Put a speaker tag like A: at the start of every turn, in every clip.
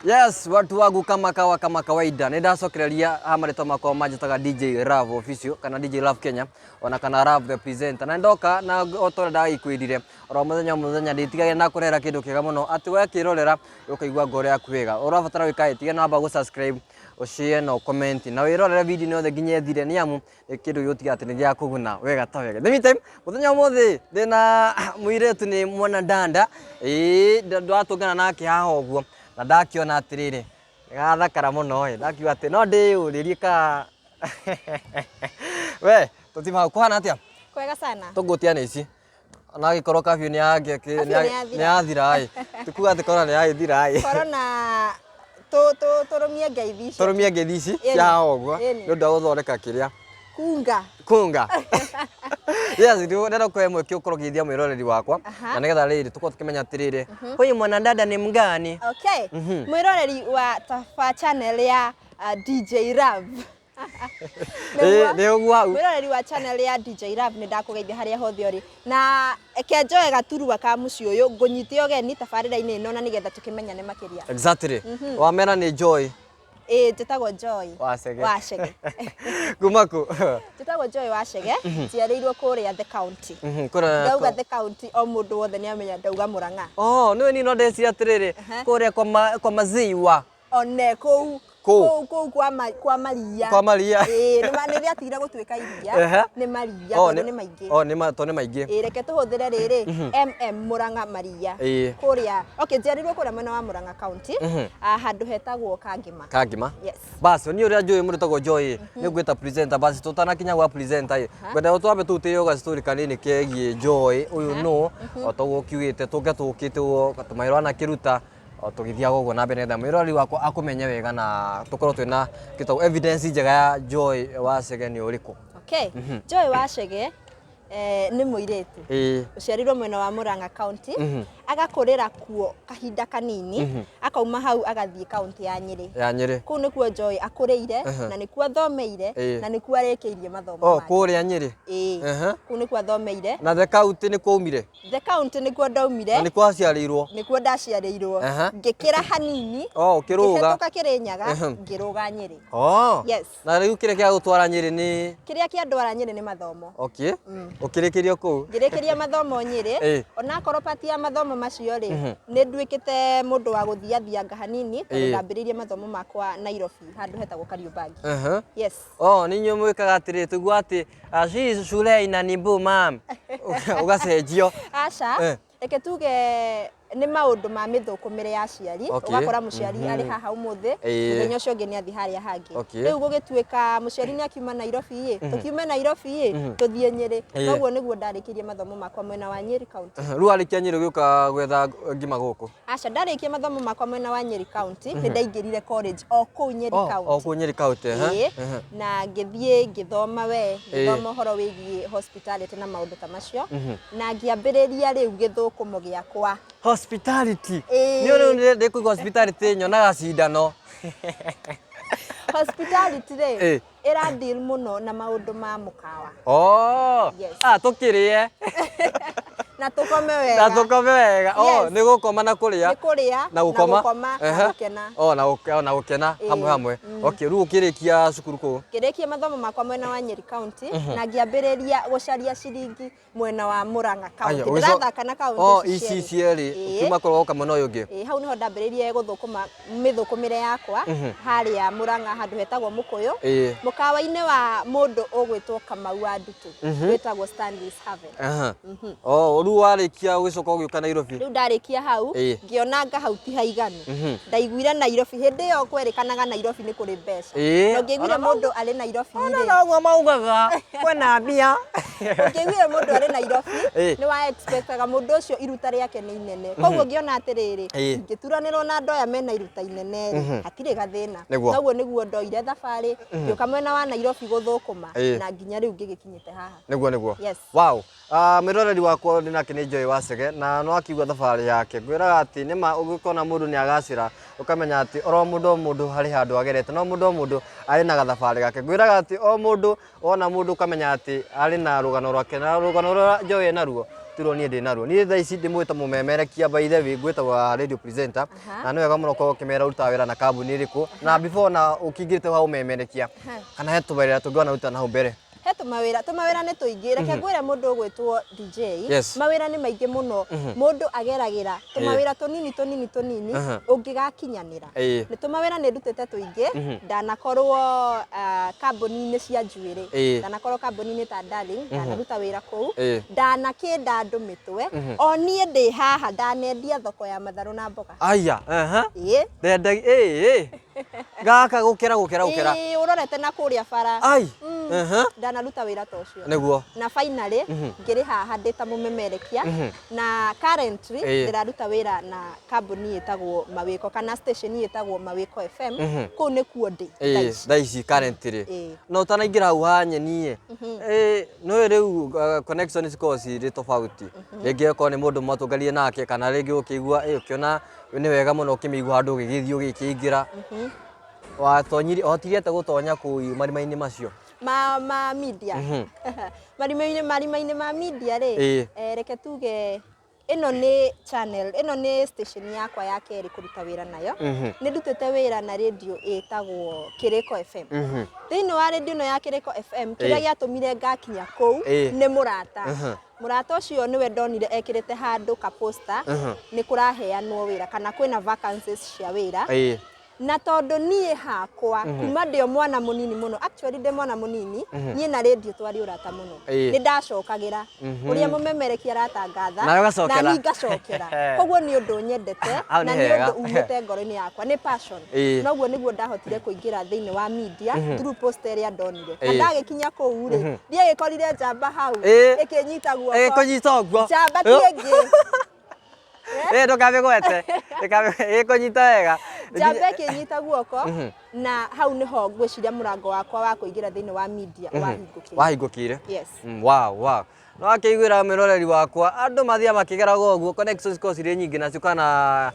A: Yes, watu wangu kama kawaida. Nindacokereria amaritwa makwa manjitaga DJ Love Official kana DJ Love Kenya ona kana Love the Presenter. Na ndoka na otore ndagikwirire oro muthenya nditigage na kurera kindu kiega muno ati we kirorera ukaigua ngoro yaku wega. Urabatara wikae tiga namba go subscribe, share no comment na wirorere video ni othe nginya ethire ni amu kindu yotiga ati ni gia kuguna wega ta wega. The meantime muthenya muthi ndina muiretu ni mwana danda ndatungana nake haha uguo na ndakiona atiriri gathakara muno ndakiuga ati no ndiyuririe ka we tutima kuhana atia
B: kwega sana
A: tugutia ni ici na gikorwo kafyu ni yathira ai tukuga ati korona ni yathira ai
B: korona
A: turumie ngeithi ici cia uguo ni undu wa guthondeka kiria kunga yes ndero kwa mweke ukorwo githia mwiroreri wakwa na nigetha riri tukorwo tukimenya atiriri huyu mwanadada ni mgani.
B: Okay, mwiroreri wa Tafa channel ya DJ Love
A: ni uguo
B: mwiroreri wa channel ya DJ Love ni ndakugeithia haria hothe uri na eke njoe gaturwa ka muci uyu ngunyite ogeni tabarira-ini ino na nigetha tukimenyane makiria.
A: Exactly. Wamera ni Joy.
B: Njĩtagwo Joy Wacege.
A: Kumaku.
B: Njĩtagwo Joy Wacege, ciarĩirwo kũrĩa The County. Ndauga The County o mũndũ wothe nĩ amenya ndauga Mũrang'a.
A: Oh, nĩwe ni no ndeci atiriri kũrĩa kwa maziwa.
B: One kũu kwa maria.
A: Kwa maria.
B: Nĩ atigire gũtuĩka iria nĩ maria tondũ nĩ maingĩ.
A: Nĩ maingĩ.
B: Reke tũhũthĩre rĩrĩ Mũrang'a maria. Kũrĩa njiarĩirwo kũrĩa mwena wa Mũrang'a County handũ hetagwo Kangima. Yes.
A: Basi ni ũrĩa Joy mũrĩtagwo Joy nĩ ngwĩta presenter basi tutanakinya gwa presenter ngwenda twambe tutĩyo ga story kanini kegie Joy ũyũ no otagwo kiugĩte tũkĩtwo tũmairwo na kĩruta tugithia gogo na mbere mwirori wakwa akumenye wega na tukorwo twina kitau evidence njega ya Joy Wacege ni uriku.
B: Okay. Joy Wacege ni muiretu uciarirwo mwena wa Mũrang'a County agakurira kuo kahinda kanini akauma hau agathie county ya Nyeri kuu nikuo Joy akuriire na nikuo athomeire na nikuo arĩkĩirie mathomo make
A: kuria Nyeri
B: kuu nikuo athomeire
A: na the county ni kuumire
B: the county nikuo ndaumire
A: na nikuo aciarĩirwo
B: nikuo ndaciarĩirwo ngĩkĩra hanini
A: ũkĩrũga
B: Kĩrĩnyaga ngĩrũga Nyeri. Yes.
A: Na rĩu kĩrĩa kĩa gũtwara Nyeri ni
B: kĩrĩa kĩandwara Nyeri ni mathomo.
A: Okay. Ũkĩrĩkĩrio kũu
B: ngĩrĩkĩria mathomo Nyeri ona korwo pati ya mathomo macio ri ni nduĩkĩte mũndũ wa gũthiathianga hanini tondũ ndambĩrĩirie mathomo makwa Nairobi handũ hetagwo Kariobangi. Yes.
A: Ni nyuo mwĩkaga atĩrĩ tũigua atĩ she shule ina nimbu mam ugacenjio
B: aca reke tuge ni maundu ma mithukumire ya ciari ugakora muciari ari haha umuthi muthenya ucio ngi ni athi haria hangi riu gugituika muciari ni akiuma Nairobi tukiume Nairobi tuthie Nyeri koguo niguo ndarikirie mathomo makwa mwena wa Nyeri County.
A: Riu arikia Nyeri gioka gwetha ngima guku
B: aca ndarikia mathomo makwa mwena wa Nyeri County ni ndaingirire college o kuu Nyeri County
A: o kuu Nyeri County
B: na ngithie ngithoma ngithoma horo wigie hospitality na maundu ta macio na ngiambiriria riu githukumo giakwa
A: hospitality. Ni uri ndikuga hospitality nyonaga cindano.
B: Hospitality re ira deal muno na maundu ma mukawa.
A: Tukirie
B: na tukome wega.
A: Ni gukoma na kuria na gukoma na gukena hamwe. Okay, riu ukirikia cukuru ku
B: ngirikia mathomo makwa mwena wa Nyeri County na ngiambiriria gucaria ciringi mwena wa Mũrang'a County. Ndirathaka na county
A: ici cieri kuma kuroka mwena uyu ungi
B: hau niho ndambiririe guthukuma mithukumire yakwa haria Mũrang'a handu hetagwo Mukuyu mukawa-ini wa mundu ugwitwo Kamau wa Ndutu witagwo Stanley's Haven.
A: Riu warikia ugicoka ugiuka Nairobi
B: riu ndarikia hau ngionanga hau ti haiganu ndaiguire Nairobi hindi yo kwerikanaga Nairobi ni kuri mbeca no ngiguire mundu ari Nairobi ri
A: no maugaga kwena mbia
B: ngiguire mundu ari Nairobi ni wa expectaga mundu ucio iruta riake ni inene koguo ngiona atiriri ngituranirwo na andu aya mena iruta inene hatire gathina koguo niguo ndoire thabari ngioka mwena wa Nairobi guthukuma na nginya riu ngigikinyite haha
A: niguo
B: Yes.
A: Wow. Miroreri wakwa nake ni Joy Wacege na no akiugua thabari yake ngwiraga ati nima ugikona mundu ni agacira ukamenya ati oro mundu hari handu agerete no mundu ari na gathabari gake ngwiraga ati o mundu ona mundu ukamenya ati ari na rugano rwake na rugano rwa Joy naruo rutirwo nie ndi naruo nie thaa ici ndimwita mumemerekia by the way gwita wa radio presenter na nĩ wega mũno ko kimera ruta wĩra na kambuni ĩrĩkũ na before na ukingirite wa umemerekia kana he tũwĩra tũngĩona ruta na hau mbere
B: he tumawira nĩ tũingĩ reke ngwĩre mũndũ ũgwĩtwo DJ mawĩra nĩ maingĩ mũno mũndũ ageragĩra tumawĩra tũnini ũngĩgakinyanĩra nĩ tumawĩra nĩ ndutĩte tũingĩ ndanakorwo kambuni-inĩ cia njuĩrĩ ndanakorwo kambuni-inĩ ta Darling ndanaruta wĩra kũu ndanakĩnda andũ mĩtwe o niĩ ndĩ haha ndanendia thoko ya matharũ na mboga
A: aya gaka gũkĩra
B: ũrorete na kũrĩa bara ndanaruta wĩra ta ũcio
A: nĩguo
B: na finally ngĩrĩ haha ndĩ ta mũmemerekia na currently ndĩraruta wĩra na kambuni ĩtagwo Mawĩko kana station ĩtagwo Mawĩko FM kũu nĩkuo ndĩ
A: thaa ici currently no ũtanaingĩra hau hanyeni no rĩu connection cikorwo cirĩ tofauti rĩngĩ okorwo nĩ mũndũ mwatũngarire nake kana rĩngĩ ũkĩigua ũkĩona nĩ wega mũno ũkĩmĩigua handũ ũgĩgĩthiĩ ũgĩkĩingĩra watonyire hotirĩte gũtonya kũu marima-inĩ macio
B: ma media marima-inĩ ma media rĩ reke tuge ĩno nĩ channel ĩno nĩ station yakwa ya kerĩ kũruta wĩra nayo nĩ ndutĩte wĩra na radio ĩtagwo Kĩrĩko FM thĩinĩ wa radio ĩno ya Kĩrĩko FM kĩrĩa gĩatũmire ngakinya kũu nĩ mũrata ũcio nĩwe ndonire ekĩrĩte handũ ka poster nĩ kũraheanwo wĩra kana kwĩna vacancies cia wĩra na tondũ niĩ hakwa kuma ndĩ mwana mũnini mũno actually ndĩ mwana mũnini niĩ na radio twari ũrata mũno nĩ ndacokagĩra ũrĩa mũmemerekia aratangatha na niĩ ngacokera koguo nĩ ũndũ nyendete na nĩ ũndũ umĩte ngoro-inĩ yakwa nĩ passion noguo nĩguo ndahotire kũingĩra thĩinĩ wa media through poster ĩrĩa ndonire na ndagĩkinya kũu rĩ ndiagĩkorire njamba hau ĩkĩnyita guoko njamba ti ĩngĩ
A: ndũkamĩgwete ĩkũnyita wega
B: njamba ĩkĩnyita guoko na hau nĩho ngwĩciria mũrango wakwa wa kũingĩra thĩinĩ wa media
A: wahingũkire
B: yes
A: wow no akĩiguĩra mwĩroreri wakwa andũ mathiaga makĩgeraga ũguo connections cikorwo cirĩ nyingĩ na ciũkana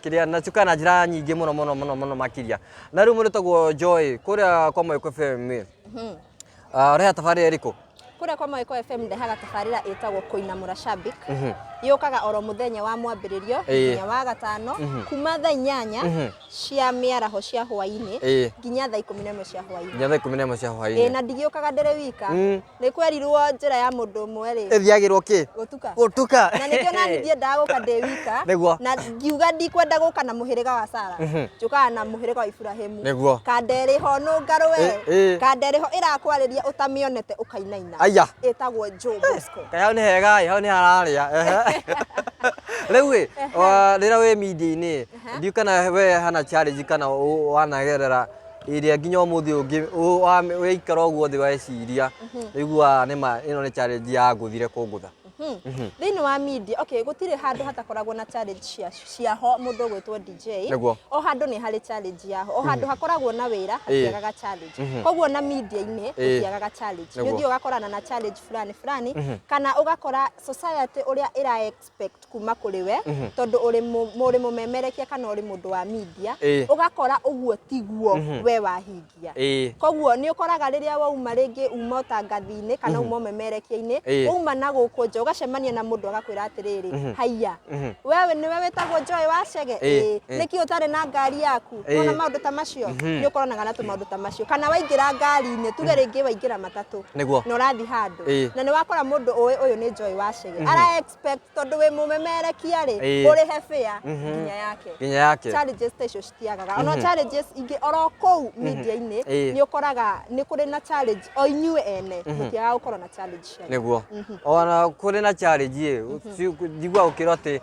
A: kĩrĩa na ciũkana njĩra nyingĩ mũno makĩria na rĩu mũrĩtagwo Joy kũrĩa kwa Mawĩko FM ũreha tabarĩra ĩrĩkũ
B: kũrĩa kwa Mawĩko FM ndehaga tabarĩra ĩtagwo kũinamũra shabik yũkaga oro mũthenya wa mwambĩrĩrio nginya wa gatano kuma thaa 8 cia mĩaraho cia hwaĩ-inĩ nginya thaa 11 cia hwaĩ-inĩ na ndigĩũkaga ndĩrĩ wika nĩ kwerirwo njĩra ya mũndũ ũmwe rĩ
A: ĩthiagĩrwo kĩ gũtuka
B: na nĩkĩo nani ndiendaga gũka ndĩ wika na ngiuga ndikwenda gũka na mũhĩrĩga wa Sara njũkaga na mũhĩrĩga wa Ibrahimu kanderĩho nũngarwe kanderĩho ĩrakwarĩria ũtamĩonete ũkainaina ĩtagwo Joe Bosco
A: hau nĩ hega hau nĩ hararĩa rĩu rĩrĩa wĩ media-inĩ ndiũ kana we hana challenge kana wanagerera ĩrĩa nginya ũmũthĩ ũngĩ wĩikara ũguo thĩ weciria ĩgua nĩma ĩno nĩ challenge ya ngũthire kũngũtha
B: thĩinĩ wa media okay gũtirĩ handũ hatakoragwo na challenge ciaho mũndũ ũgwĩtwo DJ o handũ nĩ harĩ challenge yaho o handũ hakoragwo na wĩra hatiagaga challenge koguo na media-inĩ hatiagaga challenge nĩ ũthiĩ ũgakorana na challenge fulani kana ũgakora society ũrĩa ĩra expect kuma kũrĩ we tondũ ũrĩ mũmemerekia kana ũrĩ mũndũ wa media ũgakora ũguo tiguo we wahingia koguo nĩ ũkoraga rĩrĩa wauma rĩngĩ uma ũtangathi-inĩ kana uma ũmemerekia-inĩ uma na gũkũ nja ũgacemania na mũndũ agakwĩra atĩrĩrĩ haiya wewe nĩwe wĩtagwo Joy Wachege nĩkĩ ũtarĩ na ngari yaku ona maũndũ ta macio nĩ ũkoranaga na tũmaũndũ ta macio kana waingĩra ngari-inĩ tuge rĩngĩ waingĩra matatũ na ũrathi handũ na nĩ wakora mũndũ ũyũ nĩ Joy Wachege ara expect tondũ wĩ mũmemerekia rĩ ũrĩhe fare nginya yake challenges icio citiagaga ona challenges ingĩ oro kũu media-inĩ nĩ ũkoraga nĩ kũrĩ na challenge o inyuĩ ene mũtiaga gũkorwo na challenge
A: nĩguo ona kũrĩ na challenge njigua ũkĩrwo atĩ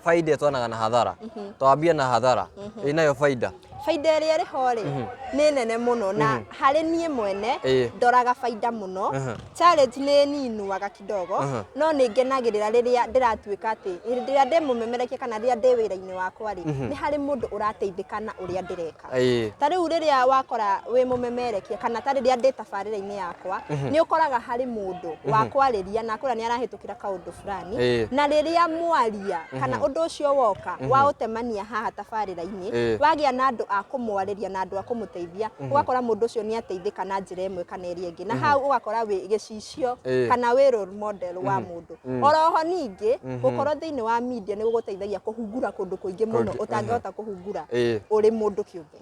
A: faida ĩtwanaga na hathara twambia na hathara ĩnayo faida
B: ĩrĩa ĩrĩho rĩ nĩ nene mũno na harĩ niĩ mwene ndoraga faida mũno challenge nĩ ninuaga kidogo no nĩ ngenagĩrĩra rĩrĩa ndĩratuĩka atĩ rĩrĩa ndĩ mũmemerekia kana rĩrĩa ndĩ wĩra-inĩ wakwa rĩ nĩ harĩ mũndũ ũrateithĩka na ũrĩa ndĩreka ta rĩu rĩrĩa wakora wĩ mũmemerekia kana ta rĩrĩa ndĩ tabarĩra-inĩ yakwa nĩ ũkoraga harĩ mũndũ wa kwarĩria na kũrĩa nĩ arahĩtũkĩra kaũndũ fulani na rĩrĩa mwaria kana ũndũ ũcio woka wa ũtemania haha tabarĩra-inĩ wagĩa na andũ a kumwariria na andu a kumuteithia ugakora mundu ucio ni ateithika na njira imwe kana iri ingi na hau ugakora wi gicicio kana wi role model wa mundu oroho ningi gukorwo thiini wa media ni guguteithagia kuhungura kundu kuingi muno utangihota kuhungura uri mundu kiumbe.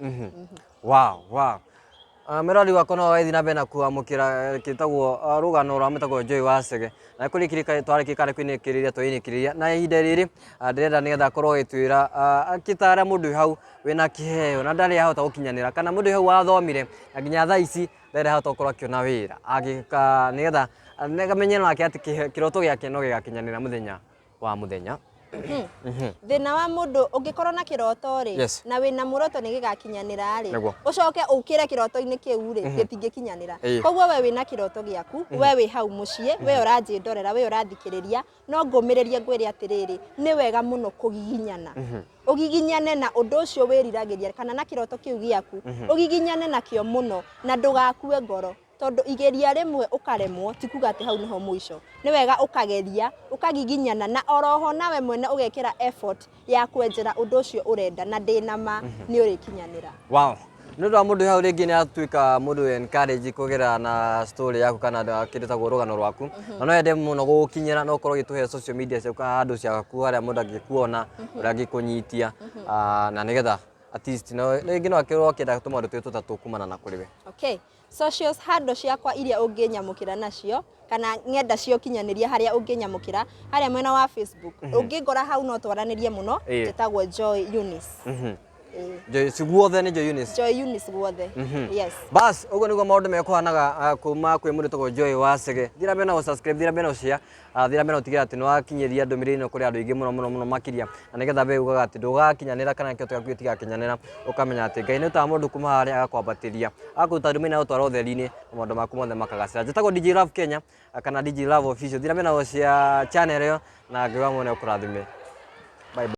A: Wow. Merari wako no wathi na bena kuamukira kitagwo rugano rwa metagwo Joy Wasege na kuri kirika twari kare kwinekiriria twinekiriria na ihinda riri ndirenda nigetha korwo gitwira akitara mundu hau wina kiheo na ndari ahota gukinyanira kana mundu hau wathomire na nginya thaa ici ndari ahota gukorwo akiona wira agika nigetha negamenye nake ati kiroto giake no gigakinyanira muthenya
B: thina wa mundu ungikorwo na kiroto ri na wina muroto ni gigakinyanira ri ucoke ukire kiroto-ini kiu ri gitingikinyanira koguo we wina kiroto giaku we wi hau mucii we uranji ndorera we urathikiriria no ngumiririe ngwire atiriri ni wega muno kugiginyana ugiginyane na undu ucio wiriragiria kana na kiroto kiu giaku ugiginyane nakio muno na ndugakue ngoro tondu igeria rimwe ukaremwo tikuga ati hau niho mwisho ni wega ukageria ukagiginyana na oroho nawe mwene ugekira effort ya kwenjera undu ucio urenda na ndinama ni urikinyanira.
A: Wow, ndu mundu hau ringi ni atuika mundu encourage kugera na story yaku kana kiritagwo rugano rwaku na no ende muno gukinyira no korwo gituhe social media ciaku andu ciaku haria mundu angikuona uria angikunyitia na nigetha at least no ringi no akirwo kenda tumandu twetu tatukumana na kuriwe.
B: Okay, socials handle ciakwa iria unginyamukira nacio kana ngenda cio kinyaniria haria unginyamukira haria mwena wa Facebook ungingora hau no twaranirie muno tetagwo Joy Eunice.
A: Joy Siguothe ni Joy Eunice.
B: Joy Eunice Guothe. Yes.
A: Bas ugo niguo maundu mekuhanaga kuma kwi mundu tagwo Joy Wasege. Thira bena subscribe, thira bena share, thira bena utigira ati no akinyeria ndumiriri no kuri andu ingi muno makiria. Na nigetha be ugaga ati ndugakinyanira kana kio tugaku tigakinyanira ukamenya ati Ngai ni ta mundu kuma haria agakwambatiria. Akuta ndumina utwara utheri-ini maundu maku mothe makagacira. Njitagwo DJ Love Kenya kana DJ Love Official. Thira bena share channel yo na ngiwa mwone ukurathime.